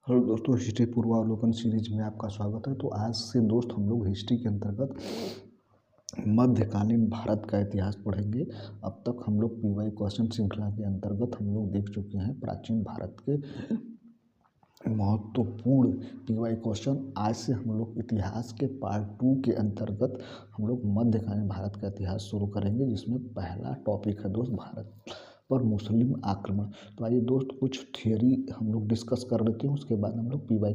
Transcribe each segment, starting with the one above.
Hello दोस्तों, history पूर्वावलोकन series में आपका स्वागत है। तो आज से दोस्त हम लोग हिस्ट्री के अंतर्गत मध्यकालीन भारत का इतिहास पढ़ेंगे। अब तक हम लोग पीवाई क्वेश्चन श्रृंखला के अंतर्गत हम लोग देख चुके हैं प्राचीन भारत के महत्वपूर्ण पीवाई क्वेश्चन। आज से हम लोग इतिहास के पार्ट 2 के अंतर्गत हम लोग मध्यकालीन भारत का इतिहास शुरू करेंगे, जिसमें पहला टॉपिक है दोस्त भारत पर मुस्लिम आक्रमण। तो आइए दोस्त कुछ थियोरी हम लोग डिस्कस कर लेते हैं, उसके बाद हम लोग पीवाई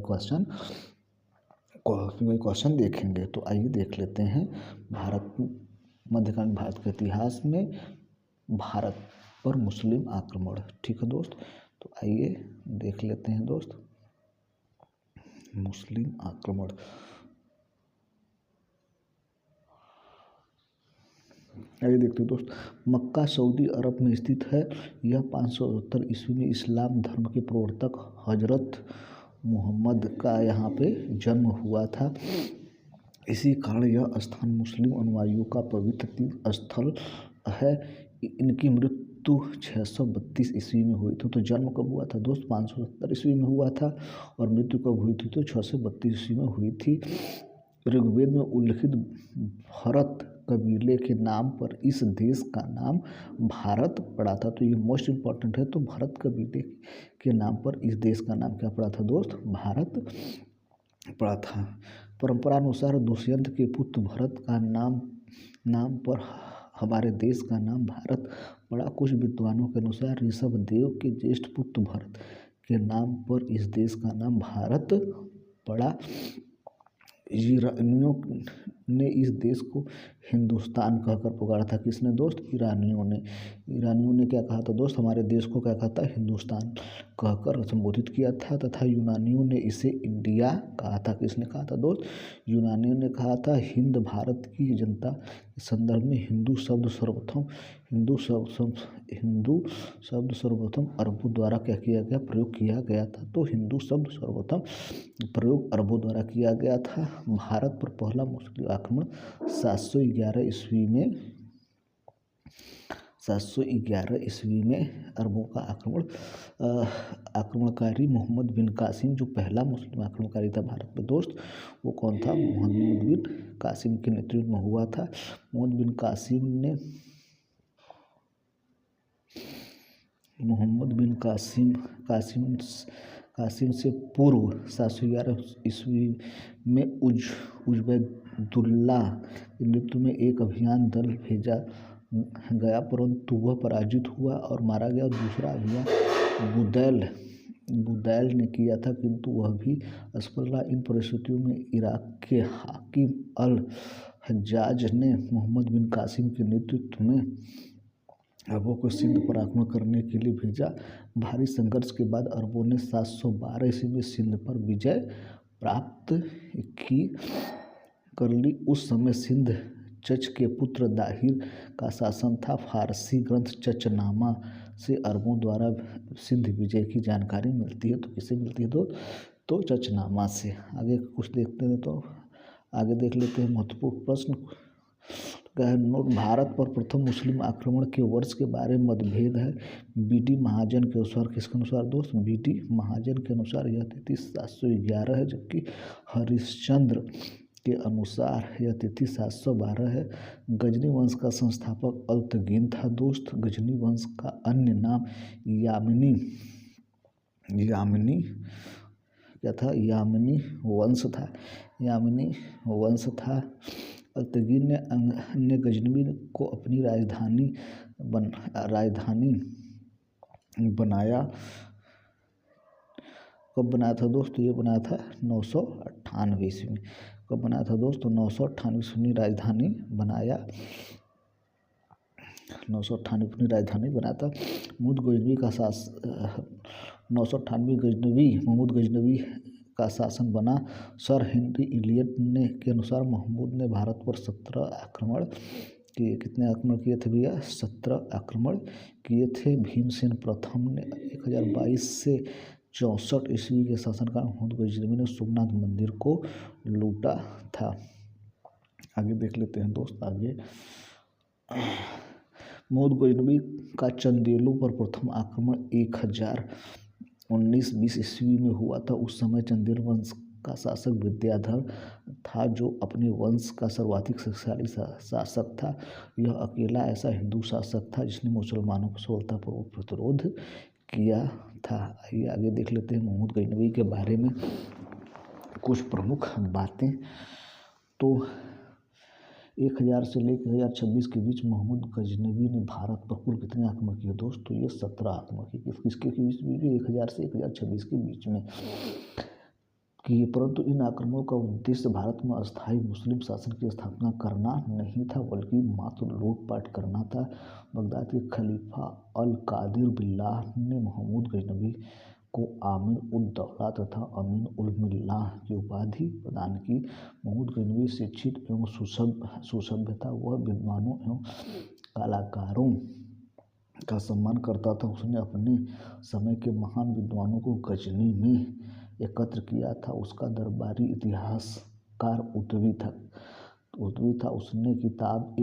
क्वेश्चन देखेंगे। तो आइए देख लेते हैं मध्यकालीन भारत के इतिहास में भारत पर मुस्लिम आक्रमण। ठीक है दोस्त, तो आइए देख लेते हैं दोस्त मुस्लिम आक्रमण। आइए देखते हैं दोस्त, मक्का सऊदी अरब में स्थित है। यह 570 ईस्वी में इस्लाम धर्म के प्रवर्तक हजरत मोहम्मद का यहाँ पे जन्म हुआ था। इसी कारण यह स्थान मुस्लिम अनुयायियों का पवित्र तीर्थ स्थल है। इनकी मृत्यु 632 ईस्वी में हुई थी। तो जन्म कब हुआ था दोस्त? 570 ईस्वी में हुआ था, और मृत्यु कब हुई थी? तो 632 ईस्वी में हुई थी। ऋग्वेद में उल्लिखित भरत कबीले के नाम पर इस देश का नाम भारत पड़ा था। तो ये मोस्ट इम्पॉर्टेंट है। तो भरत कबीले के नाम पर इस देश का नाम क्या पड़ा था दोस्त? भारत पड़ा था। परंपरा अनुसार दुष्यंत के पुत्र भरत का नाम पर हमारे देश का नाम भारत पड़ा। कुछ विद्वानों के अनुसार ऋषभ देव के ज्येष्ठ पुत्र भरत के नाम पर इस देश का नाम भारत पड़ा। ईरानियों ने इस देश को हिंदुस्तान कहकर पुकारा था। किसने दोस्त? ईरानियों ने क्या कहा था दोस्त? हमारे देश को क्या कहा था? हिंदुस्तान कहकर संबोधित किया था। तथा यूनानियों ने इसे इंडिया कहा था। किसने कहा था दोस्त? यूनानियों ने कहा था। हिंद भारत की जनता के संदर्भ में हिंदू शब्द सर्वप्रथम अरबों द्वारा क्या किया गया? प्रयोग किया गया था। तो हिंदू शब्द सर्वप्रथम प्रयोग अरबों द्वारा किया गया था। भारत पर पहला मुस्लिम आक्रमण 711 ईस्वी में अरबों का आक्रमणकारी मोहम्मद बिन कासिम, जो पहला मुस्लिम आक्रमणकारी था भारत में दोस्त, वो कौन था? मोहम्मद बिन कासिम के नेतृत्व में हुआ था। मोहम्मद बिन कासिम से पूर्व 711 ईस्वी में उजबैदुल्ला के नेतृत्व में एक अभियान दल भेजा गया, परंतु वह पराजित हुआ और मारा गया। दूसरा अभियान बुदैल ने किया था, किंतु वह भी असफल रहा। इन परिस्थितियों में इराक के हाकिम अल हज्जाज ने मोहम्मद बिन कासिम के नेतृत्व में अरबों को सिंध पर आक्रमण करने के लिए भेजा। भारी संघर्ष के बाद अरबों ने 712 ईस्वी में सिंध पर विजय प्राप्त कर ली। उस समय सिंध चच के पुत्र दाहिर का शासन था। फारसी ग्रंथ चचनामा से अरबों द्वारा सिंध विजय की जानकारी मिलती है। तो किससे मिलती है तो चचनामा से। आगे कुछ देखते हैं, तो आगे देख लेते हैं महत्वपूर्ण प्रश्न। नोट, भारत पर प्रथम मुस्लिम आक्रमण के वर्ष के बारे में मतभेद है। बी.डी. महाजन के अनुसार, किसके अनुसार दोस्त? बी.डी. महाजन के अनुसार यह तिथि 711 है, जबकि हरिश्चंद्र के अनुसार यह तिथि 712 है। गजनी वंश का संस्थापक अल्तगिन था दोस्त। गजनी वंश का अन्य नाम यामिनी क्या था? यामिनी वंश था। अल्तगिन ने गजनी को अपनी राजधानी बनाया। कब बनाया था दोस्त? ये बनाया था 998 ईस्वी में। कब बनाया था दोस्त? 998 ईस्वी में राजधानी बनाया। 998 अपनी राजधानी बनाया था। महमूद गजनवी का शासन बना। सर हेनरी इलियट के अनुसार महमूद ने भारत पर 17 आक्रमण किए। कितने आक्रमण किए थे भैया? 17 आक्रमण किए थे। भीमसेन प्रथम ने 1022 से 64 ईस्वी के शासनकाल महमूद गजनवी ने सोमनाथ मंदिर को लूटा था। आगे देख लेते हैं दोस्त। आगे महमूद गजनवी का चंदेलू पर प्रथम आक्रमण 1920 ईस्वी में हुआ था। उस समय चंदेल वंश का शासक विद्याधर था, जो अपने वंश का सर्वाधिक शक्तिशाली शासक था। यह अकेला ऐसा हिंदू शासक था जिसने मुसलमानों को सफलतापूर्वक प्रतिरोध किया था। आइए आगे देख लेते हैं महमूद गजनवी के बारे में कुछ प्रमुख बातें। तो 1000 से लेकर 1026 के बीच महमूद गजनवी ने भारत पर कुल कितने आक्रमण किए दोस्त? तो ये 17 आक्रमण किए। किसके बीच में? 1000 से 1026 के बीच में किए। परंतु इन आक्रमणों का उद्देश्य भारत में अस्थायी मुस्लिम शासन की स्थापना करना नहीं था, बल्कि मात्र लूटपाट करना था। बगदाद के खलीफा अल कादिर बिल्लाह ने महमूद गजनवी को आमीन उद दौला तथा अमीन उल मिल्लाह की उपाधि प्रदान की। महमूद गजनवी शिक्षित एवं सुसभ्य था। वह विद्वानों एवं कलाकारों का सम्मान करता था। उसने अपने समय के महान विद्वानों को गजनी में एकत्र किया था। उसका दरबारी इतिहासकार उतवी था। उसने किताब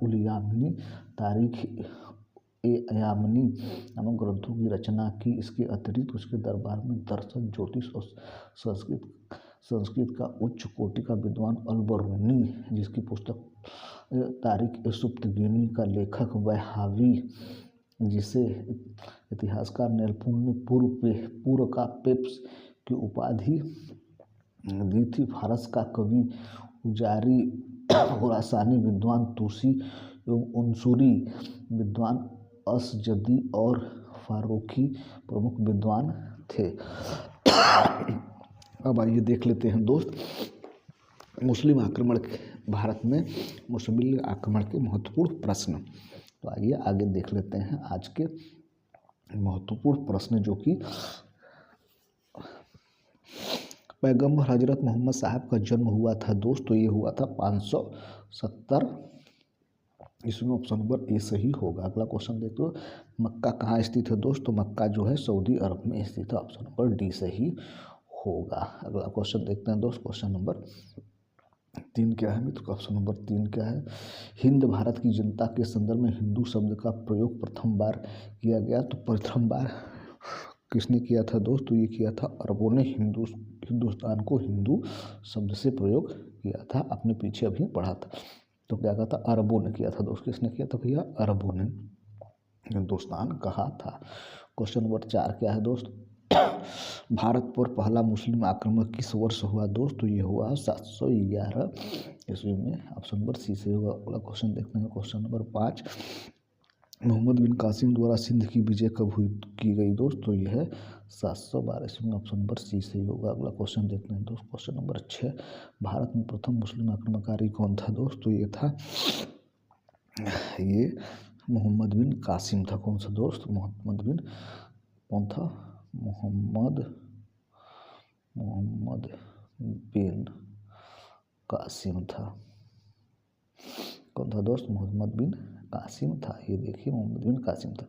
उल यामिनी, तारीख ए यामिनी नामक ग्रंथों की रचना की। इसके अतिरिक्त उसके दरबार में दर्शन, ज्योतिष और संस्कृत का उच्च कोटि का विद्वान अल-बरूनी, जिसकी पुस्तक तारीख ए सुप्तगिनी का लेखक वहाबी, जिसे इतिहासकार नेल्पुन ने पूर्व का पेप्स की उपाधि दी थी। फारस का कवि उजारी, खुरासानी विद्वान तुसी एवं उनसुरी विद्वान असजदी और फारूकी प्रमुख विद्वान थे। अब आइए देख लेते हैं दोस्त मुस्लिम आक्रमण भारत में मुस्लिम आक्रमण के महत्वपूर्ण प्रश्न। तो आइए आगे देख लेते हैं आज के महत्वपूर्ण प्रश्न, जो कि पैगंबर हजरत मोहम्मद साहब का जन्म हुआ था दोस्त। तो ये हुआ था 570 इसमें ऑप्शन नंबर ए सही होगा। अगला क्वेश्चन देखते हो, मक्का कहाँ स्थित है दोस्त? तो मक्का जो है सऊदी अरब में स्थित है। ऑप्शन नंबर डी सही होगा। अगला क्वेश्चन देखते हैं दोस्त, क्वेश्चन नंबर 3 क्या है मित्र? ऑप्शन नंबर 3 क्या है? हिंद भारत की जनता के संदर्भ में हिंदू शब्द का प्रयोग प्रथम बार किया गया। तो प्रथम बार किसने किया था दोस्त? तो ये किया था अरबों ने। हिंदुस्तान को हिंदू शब्द से प्रयोग किया था। आपने पीछे अभी पढ़ा था। तो क्या कहा था? अरबों ने किया था दोस्त। किसने किया था भैया? अरबों ने हिंदुस्तान कहा था। क्वेश्चन नंबर 4 क्या है दोस्त? भारत पर पहला मुस्लिम आक्रमण किस वर्ष हुआ दोस्त? तो ये हुआ 711 ईस्वी में। ऑप्शन नंबर सी से होगा। अगला क्वेश्चन देखते हैं, क्वेश्चन नंबर 5, मोहम्मद बिन कासिम द्वारा सिंध की विजय कब की गई दोस्त? तो यह है 712 ईस्वी में। ऑप्शन नंबर सी से होगा। अगला क्वेश्चन देखते हैं दोस्त, क्वेश्चन नंबर 6, भारत में प्रथम मुस्लिम आक्रमणकारी कौन था दोस्त? तो ये मोहम्मद बिन कासिम था। कौन सा दोस्त? मोहम्मद बिन कौन था? मोहम्मद बिन कासिम था। कौन था दोस्त? मोहम्मद बिन कासिम था। ये देखिए मोहम्मद बिन कासिम था।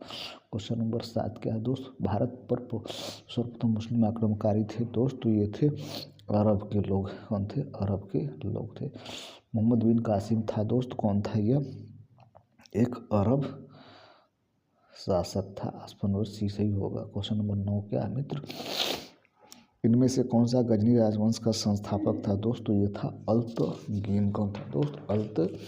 क्वेश्चन नंबर 7 क्या है दोस्त? भारत पर सर्वप्रथम मुस्लिम आक्रमणकारी थे दोस्त। तो ये थे अरब के लोग। कौन थे? अरब के लोग थे। मोहम्मद बिन कासिम था दोस्त। कौन था यह? एक अरब शासक था। ऑप्शन नंबर सी सही होगा। क्वेश्चन नंबर 9 क्या है मित्र? इनमें से कौन सा गजनी राजवंश का संस्थापक था दोस्त? तो ये था अल्तगिन। कौन था दोस्त? अल्तगिन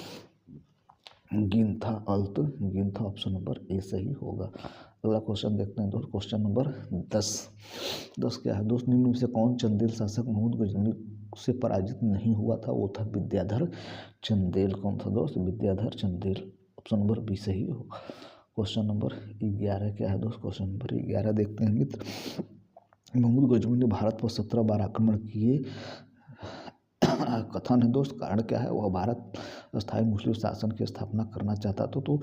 था। ऑप्शन नंबर ए सही होगा। अगला क्वेश्चन देखते हैं दोस्त, क्वेश्चन नंबर 10 क्या है दोस्त? निम्न में से कौन चंदेल शासक महमूद गजनवी से पराजित नहीं हुआ था? वो था विद्याधर चंदेल। कौन था दोस्त? Vidyadhar Chandel. Option number B सही होगा। क्वेश्चन नंबर 11 क्या है दोस्त? क्वेश्चन नंबर 11 देखते हैं मित्र। महमूद गजनवी ने भारत पर 17 बार आक्रमण किए। कथन है दोस्त। कारण क्या है? वह भारत अस्थायी मुस्लिम शासन की स्थापना करना चाहता था। तो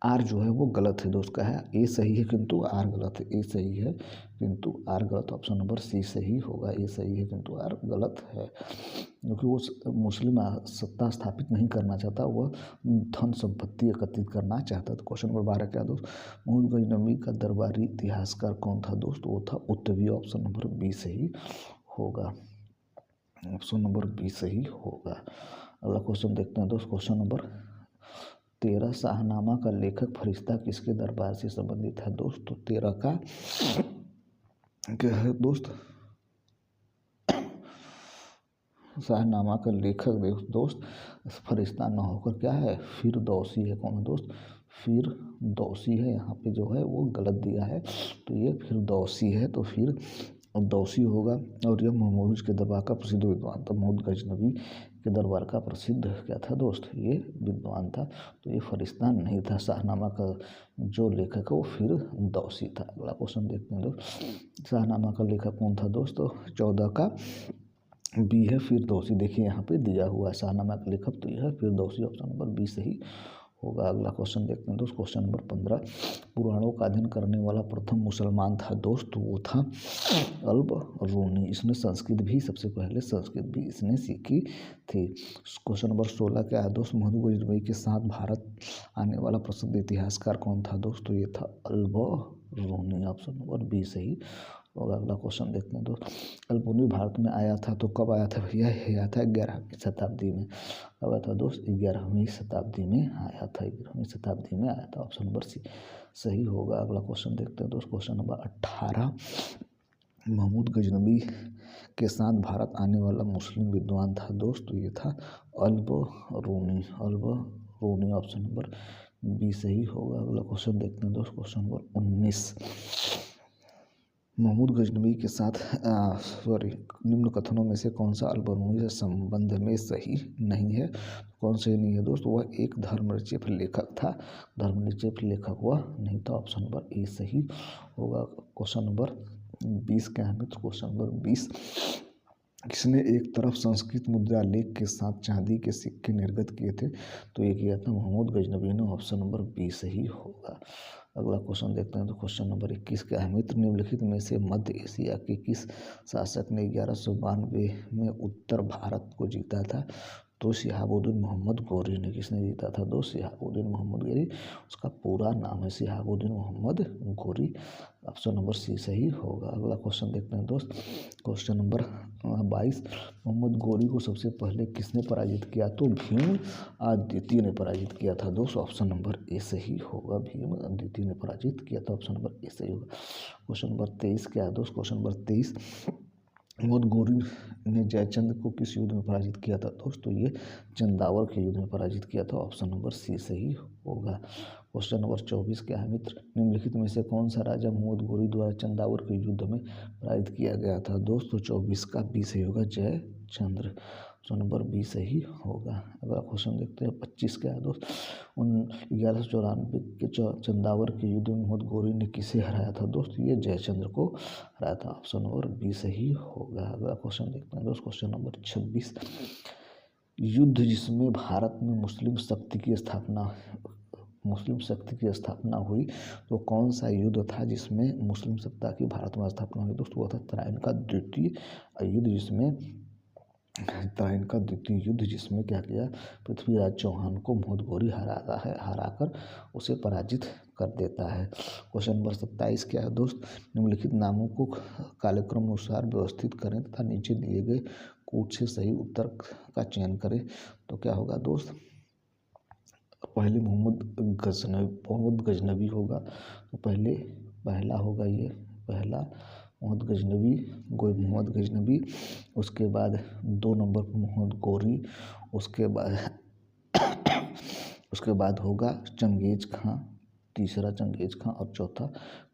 आर जो है वो गलत है दोस्त। का है? ए सही है किंतु आर गलत है। ए सही है किंतु आर गलत। ऑप्शन नंबर सी सही होगा। ए सही है किंतु आर गलत है, क्योंकि वो मुस्लिम सत्ता स्थापित नहीं करना चाहता, वह धन संपत्ति एकत्रित करना चाहता। तो क्वेश्चन नंबर 12 क्या दोस्त? महमूद गजनवी का दरबारी इतिहासकार कौन था दोस्त? वो था उतवी। ऑप्शन नंबर बी सही होगा। ऑप्शन नंबर बी सही होगा। अगला क्वेश्चन देखते हैं दोस्त, क्वेश्चन नंबर 13 शाहनामा का लेखक फरिश्ता किसके दरबार से संबंधित है दोस्त? तो 13 का क्या है दोस्त? शाहनामा का लेखक दोस्त फरिश्ता न होकर क्या है, फिरदौसी है। कौन है दोस्त? फिरदौसी है। यहाँ पे जो है वो गलत दिया है, तो ये फिरदौसी है, तो फिरदौसी होगा। और यह महमूद के दरबार का प्रसिद्ध विद्वान था। महमूद गजनवी के दरबार का प्रसिद्ध क्या था दोस्त? ये विद्वान था। तो ये फरिश्ता नहीं था। शाहनामा का जो लेखक है वो फिरदौसी था। अगला क्वेश्चन देखते हैं दोस्त, शाहनामा का लेखक कौन था दोस्त? तो 14 का बी है फिरदौसी। देखिए यहाँ पे दिया हुआ है शाहनामा का लेखक, तो यह है फिरदौसी। ऑप्शन नंबर बी सही होगा। अगला क्वेश्चन देखते हैं दोस्त, क्वेश्चन नंबर 15, पुराणों का अध्ययन करने वाला प्रथम मुसलमान था दोस्त, तो वो था अल्ब रूनी। इसने संस्कृत भी, सबसे पहले संस्कृत भी इसने सीखी थी। क्वेश्चन नंबर 16 क्या है दोस्त? महमूद गजनवी के साथ भारत आने वाला प्रसिद्ध इतिहासकार कौन था दोस्त? तो ये था Alberuni. Option number B सही होगा। अगला क्वेश्चन देखते हैं दोस्त, अल्बरूनी भारत में आया था तो कब आया था भैया? आया था 11वीं शताब्दी में। कब आया था दोस्त? 11वीं शताब्दी में आया था। 11वीं शताब्दी में आया था। ऑप्शन नंबर सी सही होगा। अगला क्वेश्चन देखते हैं दोस्त, क्वेश्चन नंबर 18, महमूद गजनवी के साथ भारत आने वाला मुस्लिम विद्वान था दोस्त, तो ये था Alberuni. Alberuni. Option number B सही होगा। अगला क्वेश्चन देखते हैं दोस्त, क्वेश्चन नंबर 19, महमूद गजनवी के साथ निम्न कथनों में से कौन सा अल्बरूनी से संबंध में सही नहीं है? कौन सही नहीं है दोस्त? वह एक धर्मनिरपेक्ष लेखक था। धर्मनिरपेक्ष लेखक वह नहीं था। ऑप्शन नंबर ए सही होगा। क्वेश्चन नंबर 20 क्या है मित्र? क्वेश्चन नंबर 20, किसने एक तरफ संस्कृत मुद्रा लेख के साथ चांदी के सिक्के निर्गत किए थे? तो ये किया था महमूद गजनवी ने। ऑप्शन नंबर बी सही होगा। अगला क्वेश्चन देखते हैं तो क्वेश्चन नंबर 21 क्या है मित्र? निम्नलिखित में से मध्य एशिया के किस शासक ने 1192 में उत्तर भारत को जीता था? तो शिहाबुद्दीन मोहम्मद गोरी ने। किसने जीता था दोस्त? शिहाबुद्दीन मोहम्मद गोरी। उसका पूरा नाम है Shihabuddin Mohammad Ghori. Option number C सही होगा। अगला क्वेश्चन देखते हैं दोस्त, क्वेश्चन नंबर 22, मोहम्मद गोरी को सबसे पहले किसने पराजित किया? तो भीम द्वितीय ने पराजित किया था दोस्त। ऑप्शन नंबर ए सही होगा। भीम द्वितीय ने पराजित किया था। ऑप्शन नंबर ए सही होगा। क्वेश्चन नंबर 23 क्या है दोस्त? क्वेश्चन नंबर 23, मोहम्मद गोरी ने जयचंद को किस युद्ध में पराजित किया था दोस्त? तो ये चंदावर के युद्ध में पराजित किया था। ऑप्शन नंबर सी सही होगा। क्वेश्चन नंबर 24 क्या है मित्र? निम्नलिखित में से कौन सा राजा मोहम्मद गोरी द्वारा चंदावर के युद्ध में पराजित किया गया था दोस्त? तो 24 का बी सही होगा, जयचंद्र। ऑप्शन नंबर बी सही होगा। अगला क्वेश्चन देखते हैं 25 क्या है दोस्त? 1194 के चंदावर के युद्ध में मोहम्मद गोरी ने किसे हराया था दोस्त? ये जयचंद्र को हराया था। ऑप्शन नंबर बी सही होगा। अगला क्वेश्चन देखते हैं दोस्त, क्वेश्चन नंबर 26, युद्ध जिसमें भारत में मुस्लिम शक्ति की स्थापना हुई, तो कौन सा युद्ध था जिसमें मुस्लिम सत्ता की भारत में स्थापना हुई दोस्त? वो था तराइन का द्वितीय युद्ध, जिसमें क्या किया? पृथ्वीराज चौहान को मोहम्मद गोरी हराकर उसे पराजित कर देता है। क्वेश्चन नंबर 27 क्या है दोस्त? निम्नलिखित नामों को कालक्रम अनुसार व्यवस्थित करें तथा नीचे दिए गए कूट से सही उत्तर का चयन करें। तो क्या होगा दोस्त? पहले मोहम्मद गजनवी होगा, तो पहला होगा ये, पहला मोहम्मद गजनवी। उसके बाद 2 नंबर पर मोहम्मद गोरी। उसके बाद होगा चंगेज खां, तीसरा चंगेज खां और चौथा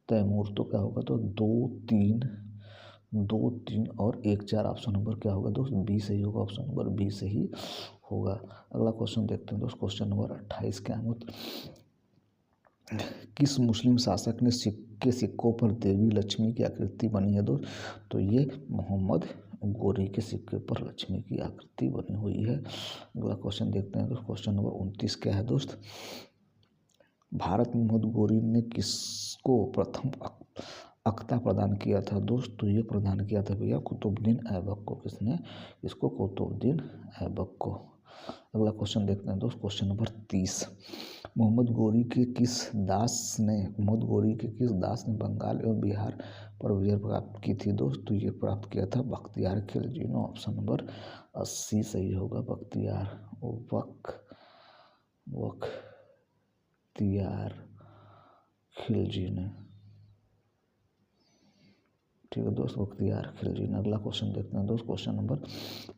तैमूर। तो क्या होगा? तो 2, 3 और 1, 4। ऑप्शन नंबर क्या होगा दोस्त? बी सही होगा। ऑप्शन नंबर बी सही होगा। अगला क्वेश्चन देखते हैं दोस्त, क्वेश्चन नंबर 28 क्या है? किस मुस्लिम शासक ने सिक्कों पर देवी लक्ष्मी की आकृति बनी है दोस्त? तो ये मोहम्मद गोरी के सिक्के पर लक्ष्मी की आकृति बनी हुई है। अगला क्वेश्चन देखते हैं दोस्त, क्वेश्चन नंबर 29 क्या है दोस्त? भारत में मोहम्मद गोरी ने किसको प्रथम अख्ता प्रदान किया था दोस्त? तो ये प्रदान किया था भैया कुतुबुद्दीन ऐबक को। किसने? इसको कुतुबुद्दीन ऐबक को। अगला क्वेश्चन देखते हैं दोस्त, क्वेश्चन नंबर 30, मोहम्मद गोरी के किस दास ने बंगाल एवं बिहार पर विजय प्राप्त की थी दोस्त? तो ये प्राप्त किया था बख्तियार खिलजी ने। ऑप्शन नंबर 80 सही होगा। बख्तियार बख्तियार खिलजी ने। ठीक है दोस्त, बख्तियार खिलजी ने। अगला क्वेश्चन देखते हैं दोस्त, क्वेश्चन नंबर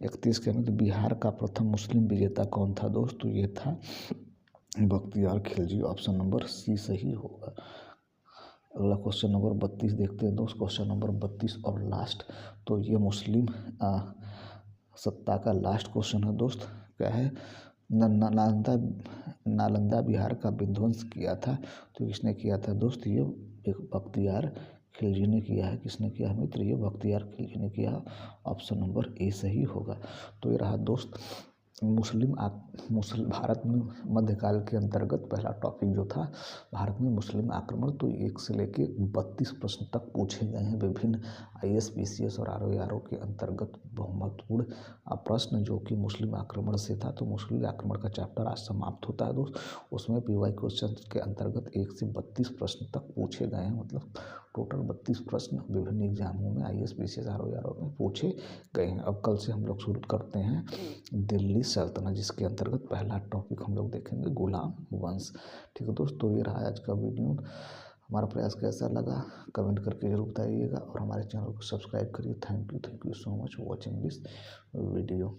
31 के अंदर बिहार का प्रथम मुस्लिम विजेता कौन था दोस्त? तो ये था Bakhtiyar Khilji. Option number C सही होगा। अगला क्वेश्चन नंबर 32 देखते हैं दोस्त, क्वेश्चन नंबर 32 और लास्ट। तो ये मुस्लिम सत्ता का लास्ट क्वेश्चन है दोस्त। क्या है? नालंदा नालंदा बिहार का विध्वंस किया था, तो किसने किया था दोस्त? ये एक बख्तियार खिलजी ने किया है। किसने किया है मित्र? ये बख्तियार खिलजी ने किया। ऑप्शन नंबर ए सही होगा। तो ये रहा दोस्त मुस्लिम भारत में मध्यकाल के अंतर्गत पहला टॉपिक जो था भारत में मुस्लिम आक्रमण। तो 1 से लेके 32 प्रश्न तक पूछे गए हैं विभिन्न IAS PCS और RO के अंतर्गत महत्वपूर्ण प्रश्न जो कि मुस्लिम आक्रमण से था। तो मुस्लिम आक्रमण का चैप्टर आज समाप्त होता है दोस्त। उसमें PY क्वेश्चन के अंतर्गत 1 से 32 प्रश्न तक पूछे गए हैं, मतलब टोटल 32 प्रश्न विभिन्न एग्जामों में IAS PCS RO में पूछे गए हैं। अब कल से हम लोग शुरू करते हैं दिल्ली सल्तनत, जिसके अंतर्गत पहला टॉपिक हम लोग देखेंगे गुलाम वंश। ठीक है दोस्त, तो ये रहा आज का वीडियो। हमारा प्रयास कैसा लगा कमेंट करके जरूर बताइएगा और हमारे चैनल को सब्सक्राइब करिए। Thank you so much for watching this video.